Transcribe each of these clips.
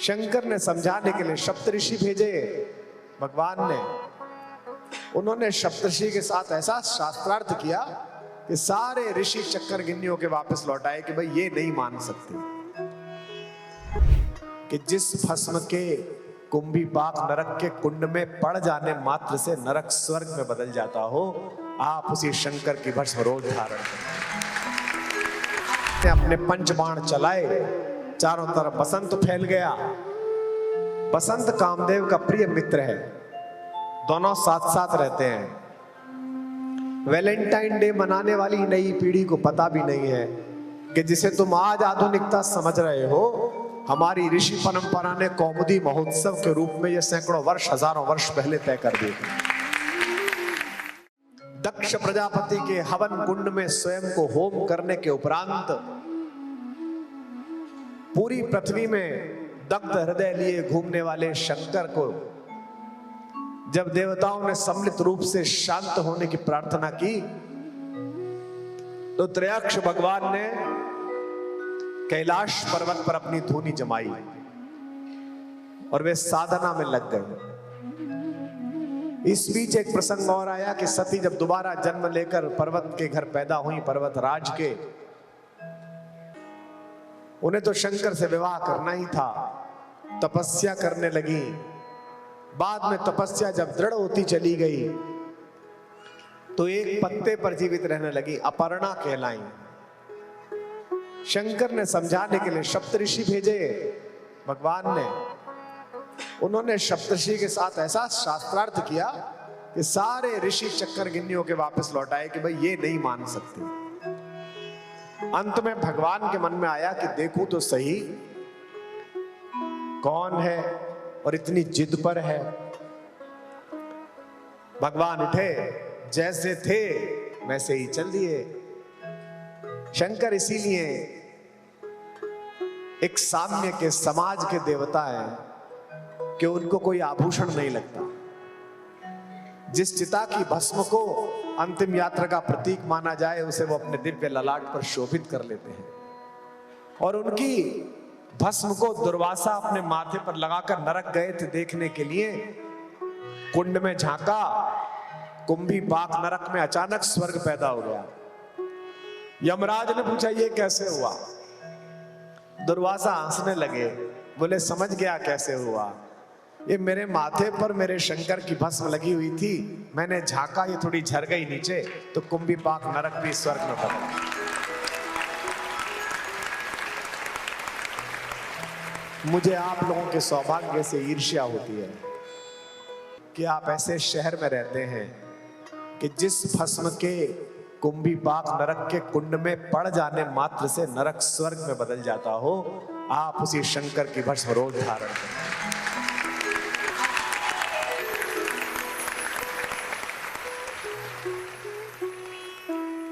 शंकर ने समझाने के लिए सप्तऋषि भेजे भगवान ने। उन्होंने सप्तऋषि के साथ ऐसा शास्त्रार्थ किया कि सारे ऋषि चक्कर गिन्नियों के वापस लौटाए कि भाई ये नहीं मान सकते कि जिस भस्म के कुंभी पाक नरक के कुंड में पड़ जाने मात्र से नरक स्वर्ग में बदल जाता हो, आप उसी शंकर की भस्म रोज धारण करें। अपने पंचबाण चलाए, चारों तरफ बसंत फैल गया। बसंत कामदेव का प्रिय मित्र है, दोनों साथ साथ रहते हैं। वैलेंटाइन डे मनाने वाली नई पीढ़ी को पता भी नहीं है कि जिसे तुम आज आधुनिकता समझ रहे हो, हमारी ऋषि परंपरा ने कौमुदी महोत्सव के रूप में यह सैकड़ों वर्ष, हजारों वर्ष पहले तय कर दिए। दक्ष प्रजापति के हवन कुंड में स्वयं को होम करने के उपरांत पूरी पृथ्वी में दग्ध हृदय लिए घूमने वाले शंकर को जब देवताओं ने सम्मिलित रूप से शांत होने की प्रार्थना की, तो त्रयक्ष भगवान ने कैलाश पर्वत पर अपनी धूनी जमाई और वे साधना में लग गए। इस बीच एक प्रसंग और आया कि सती जब दोबारा जन्म लेकर पर्वत के घर पैदा हुई, पर्वत राज के, उन्हें तो शंकर से विवाह करना ही था, तपस्या करने लगी। बाद में तपस्या जब दृढ़ होती चली गई तो एक पत्ते पर जीवित रहने लगी, अपर्णा कहलाई। शंकर ने समझाने के लिए सप्तऋषि भेजे भगवान ने। उन्होंने सप्तऋषि के साथ ऐसा शास्त्रार्थ किया कि सारे ऋषि चक्कर गिन्नियों के वापस लौटाए कि भाई ये नहीं मान सकते। अंत में भगवान के मन में आया कि देखूं तो सही कौन है और इतनी जिद पर है। भगवान उठे, जैसे थे वैसे ही चल दिए। शंकर इसीलिए एक साम्य के समाज के देवता हैं कि उनको कोई आभूषण नहीं लगता। जिस चिता की भस्म को अंतिम यात्रा का प्रतीक माना जाए, उसे वो अपने दिव्य ललाट पर शोभित कर लेते हैं। और उनकी भस्म को दुर्वासा अपने माथे पर लगाकर नरक गए थे देखने के लिए। कुंड में झांका, कुंभी पाक नरक में अचानक स्वर्ग पैदा हो गया। यमराज ने पूछा ये कैसे हुआ? दुर्वासा हंसने लगे, बोले समझ गया कैसे हुआ। ये मेरे माथे पर मेरे शंकर की भस्म लगी हुई थी, मैंने झांका, ये थोड़ी झर गई नीचे, तो कुंभी पाक नरक भी स्वर्ग में बदला। मुझे आप लोगों के सौभाग्य से ईर्ष्या होती है कि आप ऐसे शहर में रहते हैं कि जिस भस्म के कुंभी पाक नरक के कुंड में पड़ जाने मात्र से नरक स्वर्ग में बदल जाता हो, आप उसी शंकर की भस्म रोज धारण करें।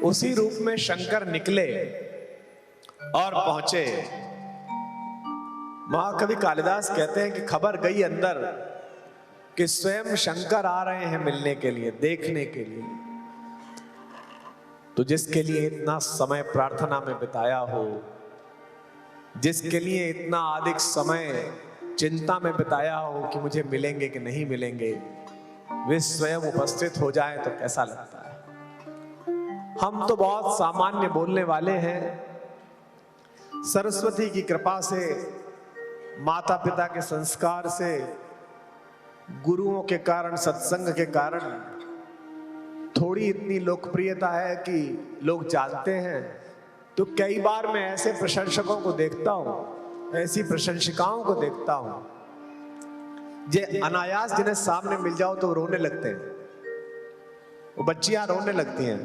उसी रूप में शंकर निकले और पहुंचे। महाकवि कालिदास कहते हैं कि खबर गई अंदर कि स्वयं शंकर आ रहे हैं मिलने के लिए, देखने के लिए। तो जिसके लिए इतना समय प्रार्थना में बिताया हो, जिसके लिए इतना अधिक समय चिंता में बिताया हो कि मुझे मिलेंगे कि नहीं मिलेंगे, वे स्वयं उपस्थित हो जाए तो कैसा लगता है। हम तो बहुत सामान्य बोलने वाले हैं। सरस्वती की कृपा से, माता पिता के संस्कार से, गुरुओं के कारण, सत्संग के कारण थोड़ी इतनी लोकप्रियता है कि लोग जानते हैं। तो कई बार मैं ऐसे प्रशंसकों को देखता हूं, ऐसी प्रशंसिकाओं को देखता हूं, जे अनायास जिन्हें सामने मिल जाओ तो रोने लगते हैं। वो बच्चियां रोने लगती हैं,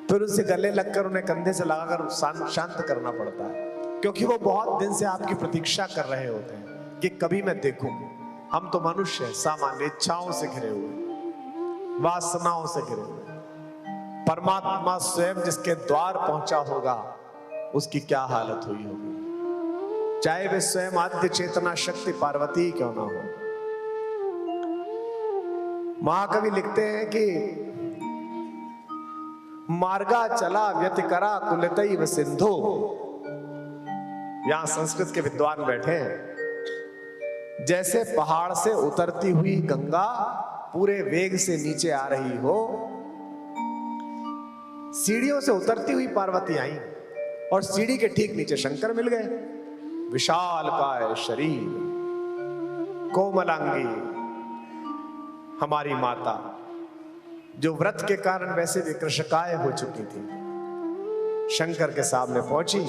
फिर उनसे गले लगकर उन्हें कंधे से लगाकर शांत करना पड़ता है, क्योंकि वो बहुत दिन से आपकी प्रतीक्षा कर रहे होते हैं कि कभी मैं देखूं। हम तो मनुष्य हैं, सामान्य इच्छाओं से घिरे हुए, वासनाओं से घिरे हुए। परमात्मा स्वयं जिसके द्वार पहुंचा होगा, उसकी क्या हालत हुई होगी, चाहे वे स्वयं आद्य चेतना शक्ति पार्वती क्यों ना हो। महाकवि लिखते हैं कि मार्गा चला व्यतिकरा कुलतैव सिंधु यहां संस्कृत के विद्वान बैठे हैं। जैसे पहाड़ से उतरती हुई गंगा पूरे वेग से नीचे आ रही हो, सीढ़ियों से उतरती हुई पार्वती आई और सीढ़ी के ठीक नीचे शंकर मिल गए। विशाल काय शरीर, कोमलांगी हमारी माता, जो व्रत के कारण वैसे भी कृशकाय हो चुकी थी, शंकर के सामने पहुंची।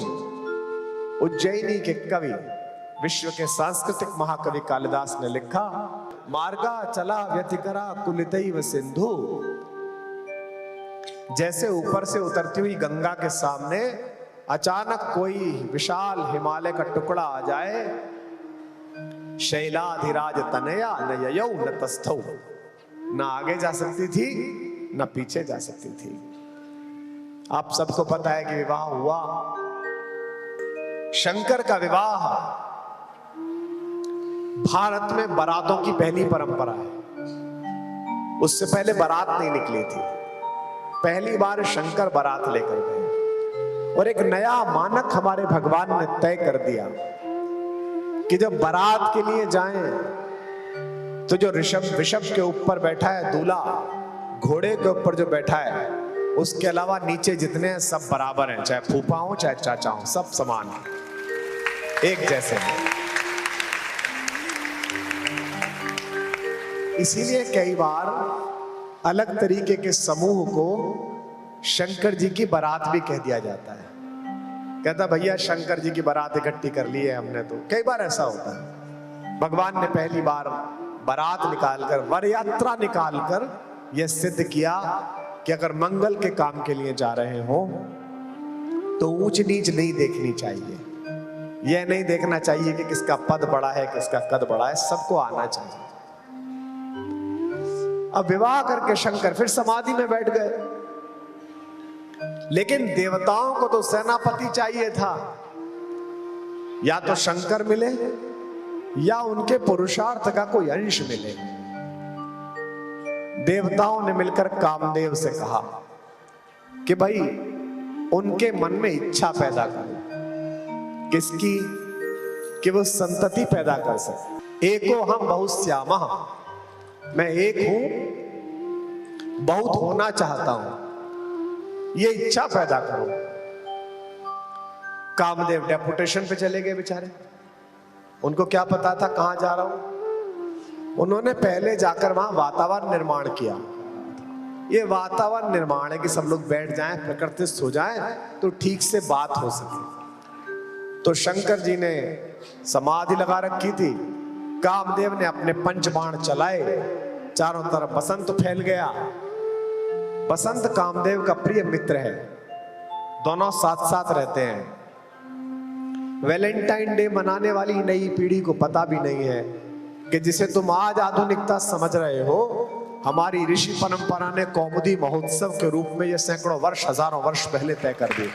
उज्जैनी के कवि, विश्व के सांस्कृतिक महाकवि कालिदास ने लिखा, मार्गा चला व्यतिकरा कुलितैव सिंधु। जैसे ऊपर से उतरती हुई गंगा के सामने अचानक कोई विशाल हिमालय का टुकड़ा आ जाए, शैलाधिराज तनया न ययौ न तस्थौ, न आगे जा सकती थी न पीछे जा सकती थी। आप सबको पता है कि विवाह हुआ, शंकर का विवाह भारत में बारातों की पहली परंपरा है। उससे पहले बारात नहीं निकली थी, पहली बार शंकर बारात लेकर गए और एक नया मानक हमारे भगवान ने तय कर दिया कि जब बारात के लिए जाएं तो जो ऋषभ के ऊपर बैठा है दूल्हा, घोड़े के ऊपर जो बैठा है, उसके अलावा नीचे जितने हैं सब बराबर हैं, चाहे फूफा हो चाहे चाचा हो, सब समान हैं, एक जैसे हैं। इसीलिए कई बार अलग तरीके के समूह को शंकर जी की बारात भी कह दिया जाता है। कहता भैया शंकर जी की बारात इकट्ठी कर ली है हमने, तो कई बार ऐसा होता है। भगवान ने पहली बार बारात निकालकर, वर यात्रा निकालकर यह सिद्ध किया कि अगर मंगल के काम के लिए जा रहे हो तो ऊंच नीच नहीं देखनी चाहिए। यह नहीं देखना चाहिए कि किसका पद बड़ा है किसका कद बड़ा है, सबको आना चाहिए। अब विवाह करके शंकर फिर समाधि में बैठ गए, लेकिन देवताओं को तो सेनापति चाहिए था। या तो शंकर मिले या उनके पुरुषार्थ का कोई अंश मिले। देवताओं ने मिलकर कामदेव से कहा कि भाई उनके मन में इच्छा पैदा करो। किसकी? कि वो संतति पैदा कर सके। एको हम बहुश्यामः, मैं एक हूं, बहुत होना चाहता हूं, ये इच्छा पैदा करो। कामदेव डेपुटेशन पे चले गए बेचारे, उनको क्या पता था कहां जा रहा हूं। उन्होंने पहले जाकर वहां वातावरण निर्माण किया। ये वातावरण निर्माण है कि सब लोग बैठ जाएं, प्रकृतिस्थ हो जाएं, तो ठीक से बात हो सके। तो शंकर जी ने समाधि लगा रखी थी, कामदेव ने अपने पंचबाण चलाए, चारों तरफ बसंत फैल गया। बसंत कामदेव का प्रिय मित्र है, दोनों साथ साथ रहते हैं। वैलेंटाइन डे मनाने वाली नई पीढ़ी को पता भी नहीं है कि जिसे तुम आज आधुनिकता समझ रहे हो, हमारी ऋषि परंपरा ने कौमुदी महोत्सव के रूप में यह सैकड़ों वर्ष, हजारों वर्ष पहले तय कर दी।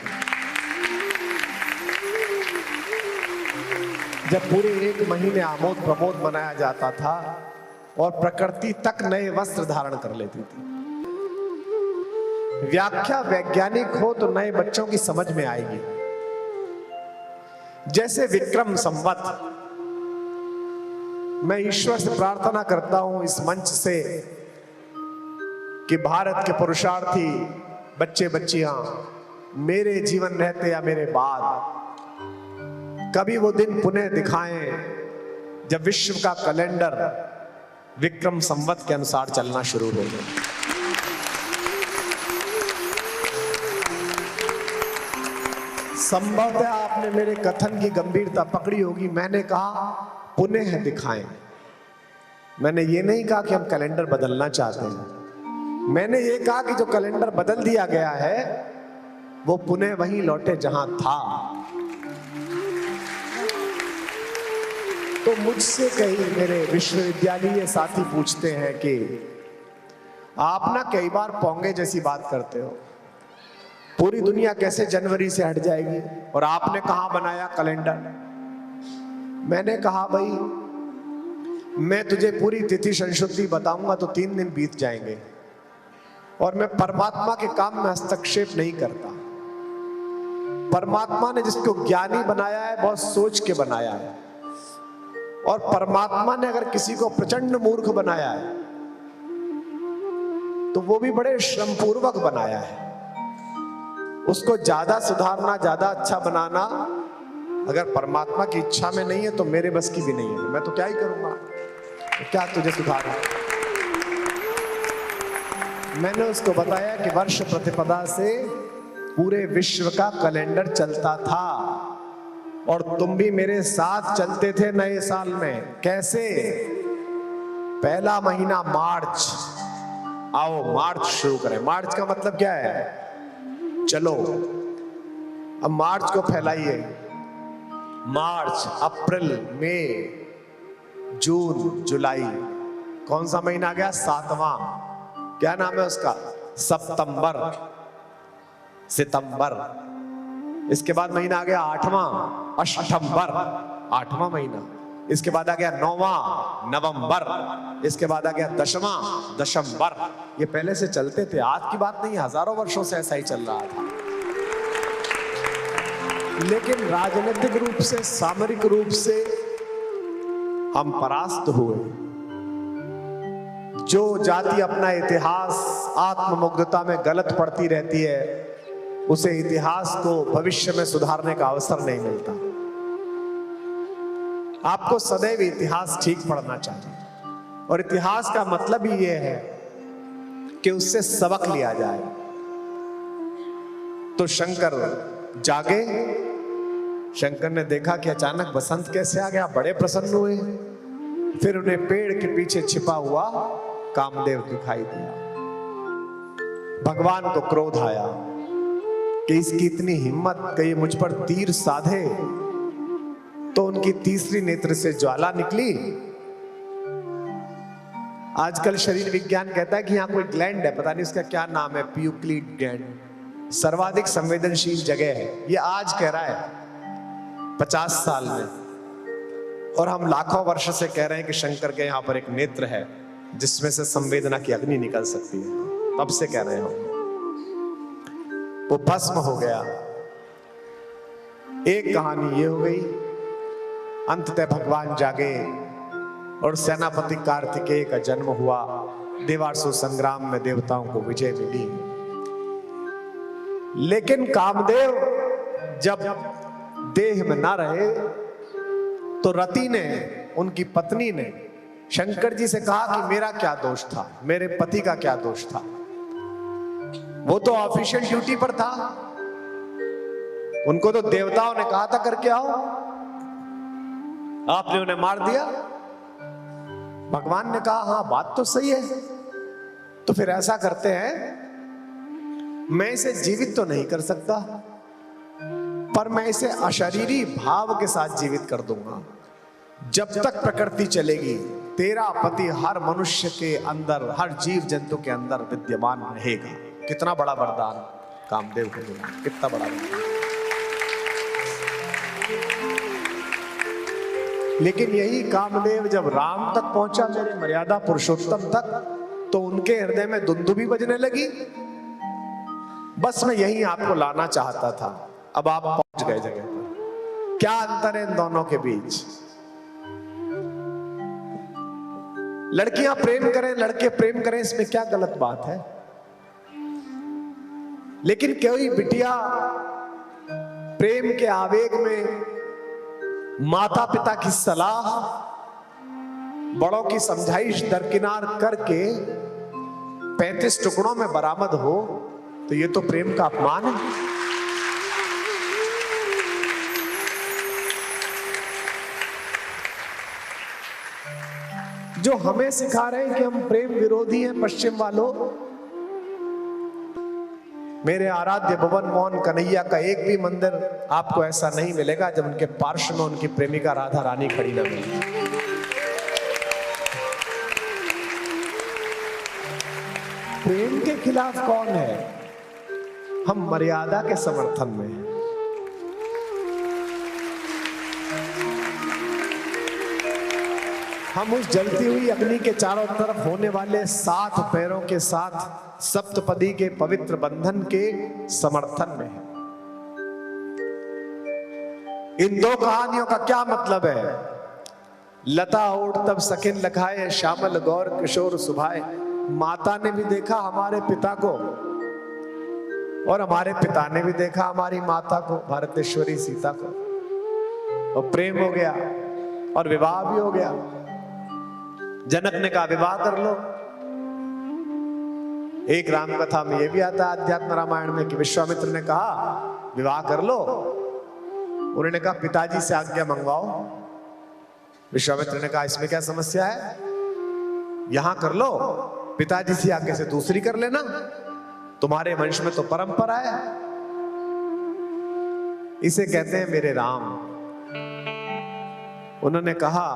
जब पूरे एक महीने आमोद प्रमोद मनाया जाता था और प्रकृति तक नए वस्त्र धारण कर लेती थी। व्याख्या वैज्ञानिक हो तो नए बच्चों की समझ में आएगी। जैसे विक्रम संवत, मैं ईश्वर से प्रार्थना करता हूं इस मंच से कि भारत के पुरुषार्थी बच्चे बच्चियां मेरे जीवन रहते या मेरे बाद कभी वो दिन पुनः दिखाएं जब विश्व का कैलेंडर विक्रम संवत के अनुसार चलना शुरू हो गया। संभवतः आपने मेरे कथन की गंभीरता पकड़ी होगी। मैंने कहा पुनः दिखाएं, मैंने ये नहीं कहा कि हम कैलेंडर बदलना चाहते हैं। मैंने ये कहा कि जो कैलेंडर बदल दिया गया है वो पुनः वहीं लौटे जहां था। तो मुझसे कई मेरे विश्वविद्यालय साथी पूछते हैं कि आप ना कई बार पोंगे जैसी बात करते हो, पूरी दुनिया कैसे जनवरी से हट जाएगी और आपने कहां बनाया कैलेंडर। मैंने कहा भाई मैं तुझे पूरी तिथि संशुद्धि बताऊंगा तो 3 दिन बीत जाएंगे और मैं परमात्मा के काम में हस्तक्षेप नहीं करता। परमात्मा ने जिसको ज्ञानी बनाया है बहुत सोच के बनाया है, और परमात्मा ने अगर किसी को प्रचंड मूर्ख बनाया है तो वो भी बड़े श्रम पूर्वक बनाया है। उसको ज्यादा सुधारना, ज्यादा अच्छा बनाना अगर परमात्मा की इच्छा में नहीं है तो मेरे बस की भी नहीं है। मैं तो क्या ही करूंगा, तो क्या तुझे सुधारना। मैंने उसको बताया कि वर्ष प्रतिपदा से पूरे विश्व का कैलेंडर चलता था और तुम भी मेरे साथ चलते थे नए साल में। कैसे? पहला महीना मार्च, आओ मार्च शुरू करें। मार्च का मतलब क्या है? चलो अब मार्च को फैलाइए। मार्च, अप्रैल, मई, जून, जुलाई, कौन सा महीना आ गया? 7वां। क्या नाम है उसका? सितंबर। सितंबर। इसके बाद महीना आ गया 8वां, अष्टंबर, 8वां महीना। इसके बाद आ गया 9वां, नवंबर। इसके बाद आ गया 10वां, दशंबर। ये पहले से चलते थे, आज की बात नहीं, हजारों वर्षों से ऐसा ही चल रहा था। लेकिन राजनीतिक रूप से, सामरिक रूप से हम परास्त हुए। जो जाति अपना इतिहास आत्ममुग्धता में गलत पढ़ती रहती है, उसे इतिहास को भविष्य में सुधारने का अवसर नहीं मिलता। आपको सदैव इतिहास ठीक पढ़ना चाहिए, और इतिहास का मतलब ही यह है कि उससे सबक लिया जाए। तो शंकर जागे, शंकर ने देखा कि अचानक बसंत कैसे आ गया, बड़े प्रसन्न हुए। फिर उन्हें पेड़ के पीछे छिपा हुआ कामदेव दिखाई दिया। भगवान को क्रोध आया कि इसकी इतनी हिम्मत कि ये मुझ पर तीर साधे। तो उनकी तीसरी नेत्र से ज्वाला निकली। आजकल शरीर विज्ञान कहता है कि यहां कोई ग्लैंड है, पता नहीं इसका क्या नाम है, प्यूक्लिड ग्लैंड, सर्वाधिक संवेदनशील जगह है। ये आज कह रहा है 50 साल में, और हम लाखों वर्ष से कह रहे हैं कि शंकर के यहां पर एक नेत्र है जिसमें से संवेदना की अग्नि निकल सकती है। तब से कह रहे हो। वो भस्म हो गया। एक कहानी ये हो गई। अंततः भगवान जागे और सेनापति कार्तिकेय का जन्म हुआ। देवासुर संग्राम में देवताओं को विजय मिली। लेकिन कामदेव जब देह में ना रहे तो रति ने, उनकी पत्नी ने शंकर जी से कहा कि मेरा क्या दोष था, मेरे पति का क्या दोष था। वो तो ऑफिशियल ड्यूटी पर था, उनको तो देवताओं ने कहा था करके आओ, आपने उन्हें मार दिया। भगवान ने कहा हाँ बात तो सही है, तो फिर ऐसा करते हैं, मैं इसे जीवित तो नहीं कर सकता, पर मैं इसे अशरीरी भाव के साथ जीवित कर दूंगा। जब तक प्रकृति चलेगी तेरा पति हर मनुष्य के अंदर, हर जीव जंतु के अंदर विद्यमान रहेगा। कितना बड़ा वरदान कामदेव को मिला, कितना बड़ा वरदान। लेकिन यही कामदेव जब राम तक पहुंचा, मेरे मर्यादा पुरुषोत्तम तक, तो उनके हृदय में दुंदुभी बजने लगी। बस मैं यही आपको लाना चाहता था। अब आप पहुंच गए जगह पर। क्या अंतर है इन दोनों के बीच? लड़कियां प्रेम करें, लड़के प्रेम करें, इसमें क्या गलत बात है? लेकिन कोई बिटिया प्रेम के आवेग में माता पिता की सलाह, बड़ों की समझाइश दरकिनार करके 35 टुकड़ों में बरामद हो, तो ये तो प्रेम का अपमान है। जो हमें सिखा रहे हैं कि हम प्रेम विरोधी हैं पश्चिम वालों। मेरे आराध्य भुवन मोहन कन्हैया का एक भी मंदिर आपको ऐसा नहीं मिलेगा जब उनके पार्श्व में उनकी प्रेमिका राधा रानी खड़ी न मिले। प्रेम के खिलाफ कौन है? हम मर्यादा के समर्थन में हैं। हम उस जलती हुई अग्नि के चारों तरफ होने वाले 7 पैरों के साथ सप्तपदी के पवित्र बंधन के समर्थन में हैं। इन दो कहानियों का क्या मतलब है? लता ओढ़ तब सकिन लखाए, श्यामल गौर किशोर सुभाए। माता ने भी देखा हमारे पिता को और हमारे पिता ने भी देखा हमारी माता को, भारतेश्वरी सीता को, और प्रेम हो गया और विवाह भी हो गया। जनक ने कहा विवाह कर लो। एक राम कथा में यह भी आता है अध्यात्म रामायण में कि विश्वामित्र ने कहा विवाह कर लो। उन्होंने कहा पिताजी से आज्ञा मंगवाओ। विश्वामित्र ने कहा इसमें क्या समस्या है, यहां कर लो, पिताजी से आज्ञा से दूसरी कर लेना, तुम्हारे वंश में तो परंपरा है। इसे कहते हैं मेरे राम। उन्होंने कहा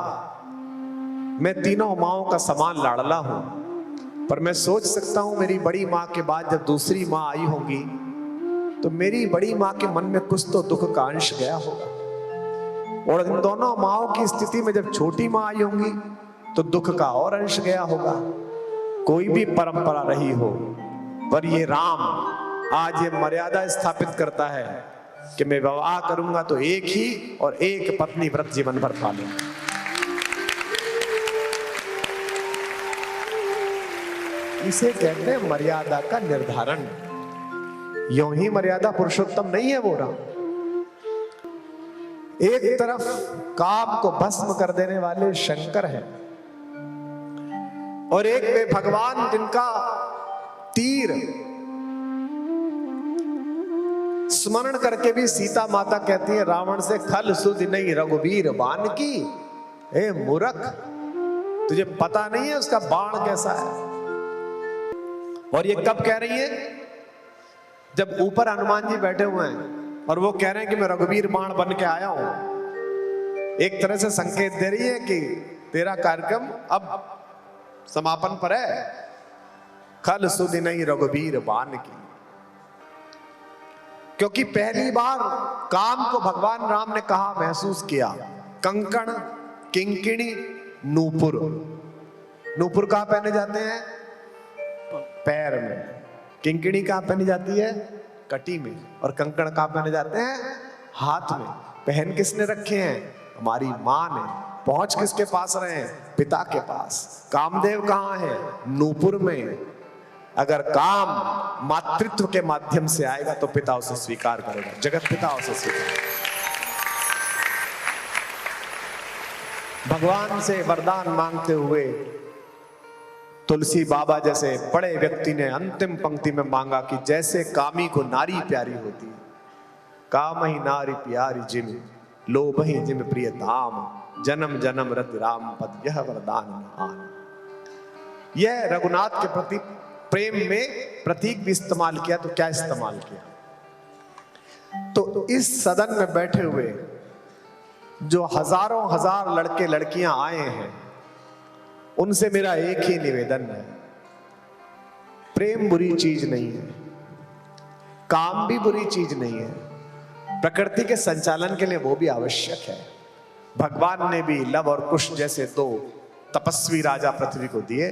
मैं तीनों माओं का समान लाडला हूं, पर मैं सोच सकता हूं मेरी बड़ी मां के बाद जब दूसरी मां आई होंगी तो मेरी बड़ी मां के मन में कुछ तो दुख का अंश गया होगा, और इन दोनों माओं की स्थिति में जब छोटी मां आई होंगी तो दुख का और अंश गया होगा। कोई भी परंपरा रही हो, पर ये राम आज ये मर्यादा स्थापित करता है कि मैं विवाह करूंगा तो एक ही और एक पत्नी व्रत जीवन भर पालूंगा। इसे कहते हैं मर्यादा का निर्धारण। यूं ही मर्यादा पुरुषोत्तम नहीं है वो राम। एक तरफ काम को भस्म कर देने वाले शंकर हैं और एक वे भगवान जिनका तीर स्मरण करके भी सीता माता कहती है रावण से खल सुध नहीं रघुवीर बाण की। ए मूर्ख, तुझे पता नहीं है उसका बाण कैसा है। और ये कब कह रही है? जब ऊपर हनुमान जी बैठे हुए हैं और वो कह रहे हैं कि मैं रघुवीर बाण बन के आया हूं। एक तरह से संकेत दे रही है कि तेरा कार्यक्रम अब समापन पर है। खल सुधि नहीं रघुवीर बाण की। क्योंकि पहली बार काम को भगवान राम ने कहा महसूस किया। कंकण, किंकिणी, नूपुर। नूपुर कहां पहने जाते हैं? पैर में। किंकिणी कहां पहनी जाती है? कटी में। और कंकण कहां पहने जाते हैं? हाथ में। पहन किसने रखे हैं? हमारी मां ने। पहुंच किसके पास रहे हैं? पिता के पास। कामदेव कहां है? नूपुर में। अगर काम मातृत्व के माध्यम से आएगा तो पिता उसे स्वीकार करेगा, जगत पिता उसे स्वीकार। भगवान से वरदान मांगते हुए तुलसी बाबा जैसे बड़े व्यक्ति ने अंतिम पंक्ति में मांगा कि जैसे कामी को नारी प्यारी होती है, काम ही नारी प्यारी जिम, लोभ ही जिम प्रिय धाम, जन्म जन्म रति राम पद, यह वरदान महान। यह रघुनाथ के प्रति प्रेम में प्रतीक भी इस्तेमाल किया। तो क्या इस्तेमाल किया? तो इस सदन में बैठे हुए जो हजारों हजार लड़के लड़कियां आए हैं, उनसे मेरा एक ही निवेदन है, प्रेम बुरी चीज नहीं है, काम भी बुरी चीज नहीं है, प्रकृति के संचालन के लिए वो भी आवश्यक है। भगवान ने भी लव और कुश जैसे दो तपस्वी राजा पृथ्वी को दिए।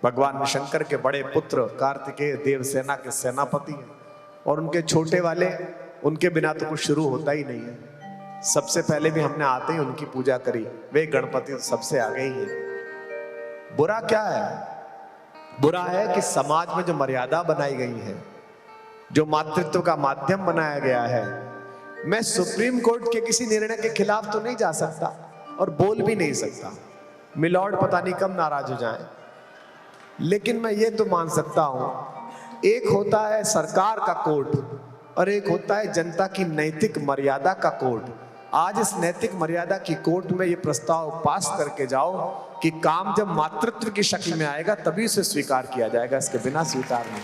भगवान शंकर के बड़े पुत्र कार्तिकेय देवसेना के सेनापति हैं, और उनके छोटे वाले, उनके बिना तो कुछ शुरू होता ही नहीं है। सबसे पहले भी हमने आते ही उनकी पूजा करी, वे गणपति सबसे आगे ही हैं। बुरा क्या है? बुरा है कि समाज में जो मर्यादा बनाई गई है, जो मातृत्व का माध्यम बनाया गया है, मैं सुप्रीम कोर्ट के किसी निर्णय के खिलाफ तो नहीं जा सकता और बोल भी नहीं सकता, मिलॉर्ड पता नहीं कब नाराज हो जाएं। लेकिन मैं ये तो मान सकता हूं, एक होता है सरकार का कोर्ट और एक होता है जनता की नैतिक मर्यादा का कोर्ट। आज इस नैतिक मर्यादा की कोर्ट में ये प्रस्ताव पास करके जाओ कि काम जब मातृत्व की शक्ल में आएगा तभी उसे स्वीकार किया जाएगा, इसके बिना स्वीकार नहीं।